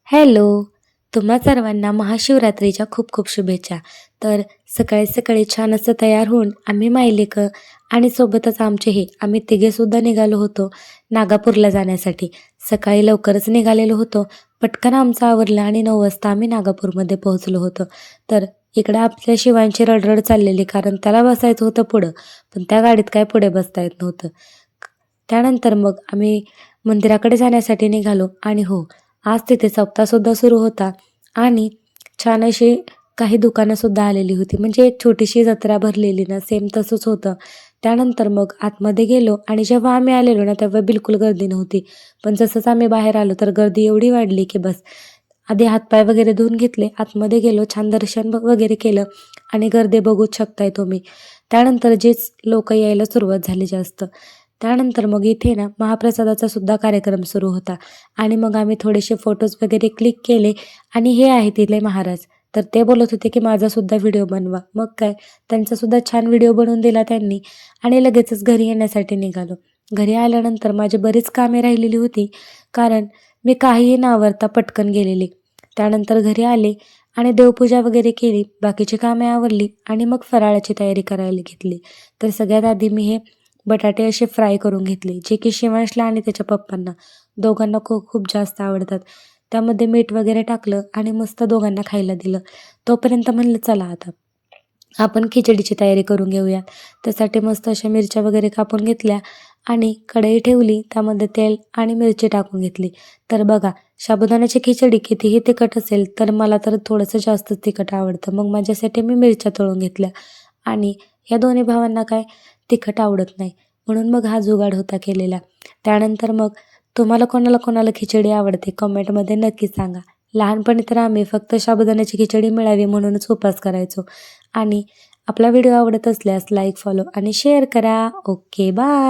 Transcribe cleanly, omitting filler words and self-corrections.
Hello. तुम्हा सर्वांना महाशिवरात्रीच्या खूप खूप शुभेच्छा. तर सकाळी सकाळी छान असं तयार होऊन आम्ही मायलेकं आणि सोबतच आम्ही तिघेसुद्धा निघालो होतो नागापूरला जाण्यासाठी. सकाळी लवकरच निघालेलो होतो. पटकन आमचं आवरलं आणि 9 वाजता आम्ही नागापूरमध्ये पोहोचलो होतो. तर इकडं आपल्या शिवांची रडरड चाललेली, कारण त्याला बसायचं होतं पुढं, पण त्या गाडीत काय पुढे बसता येत नव्हतं. त्यानंतर मग आम्ही मंदिराकडे जाण्यासाठी निघालो आणि हो, आज तिथे सप्ताहसुद्धा सुरू होता आणि छान अशी काही दुकानंसुद्धा आलेली होती. म्हणजे एक छोटीशी जत्रा भरलेली ना, सेम तसंच होतं. त्यानंतर मग आतमध्ये गेलो आणि जेव्हा आम्ही आलेलो ना, तेव्हा बिलकुल गर्दी नव्हती. पण जसंच आम्ही बाहेर आलो तर गर्दी एवढी वाढली की बस. आधी हातपाय वगैरे धुवून घेतले, आतमध्ये गेलो, छान दर्शन वगैरे केलं आणि गर्दी बघूच शकताय तुम्ही. त्यानंतर जेच लोकं यायला सुरुवात झाली जास्त. त्यानंतर मग इथे ना महाप्रसादाचा सुद्धा कार्यक्रम सुरू होता आणि मग आम्ही थोडेसे फोटोज वगैरे क्लिक केले आणि हे आहेत इथले महाराज. तर ते बोलत होते की माझासुद्धा व्हिडिओ बनवा. मग काय, त्यांचासुद्धा छान व्हिडिओ बनवून दिला त्यांनी आणि लगेचच घरी येण्यासाठी निघालो. घरी आल्यानंतर माझी बरीच कामे राहिलेली होती, कारण मी काहीही न आवरता पटकन गेलेले. त्यानंतर घरी आले आणि देवपूजा वगैरे केली, बाकीची कामे आवरली आणि मग फराळाची तयारी करायला घेतली. तर सगळ्यात आधी मी हे बटाटे असे फ्राय करून घेतले, जे की शिवांशला आणि त्याच्या पप्पांना दोघांना खूप खूप जास्त आवडतात. त्यामध्ये मीठ वगैरे टाकलं आणि मस्त दोघांना खायला दिलं. तोपर्यंत म्हणलं चला आता आपण खिचडीची तयारी करून घेऊया. त्यासाठी मस्त अशा मिरच्या वगैरे कापून घेतल्या आणि कढई ठेवली, त्यामध्ये तेल आणि मिरची टाकून घेतली. तर बघा, साबुदाण्याची खिचडी कितीही तिखट असेल तर मला तर थोडंसं जास्तच तिखट आवडतं. मग माझ्यासाठी मी मिरच्या तळून घेतल्या आणि या दोन्ही भावांना काय तिखट आवडत नाही, म्हणून मग हा जुगाड होता केलेला. त्यानंतर मग तुम्हाला कोणाला कोणाला खिचडी आवडते कमेंटमध्ये नक्की सांगा. लहानपणी तर आम्ही फक्त साबुदाण्याची खिचडी मिळावी म्हणूनच उपवास करायचो. आणि आपला व्हिडिओ आवडत असल्यास लाईक, फॉलो आणि शेअर करा. Okay, bye.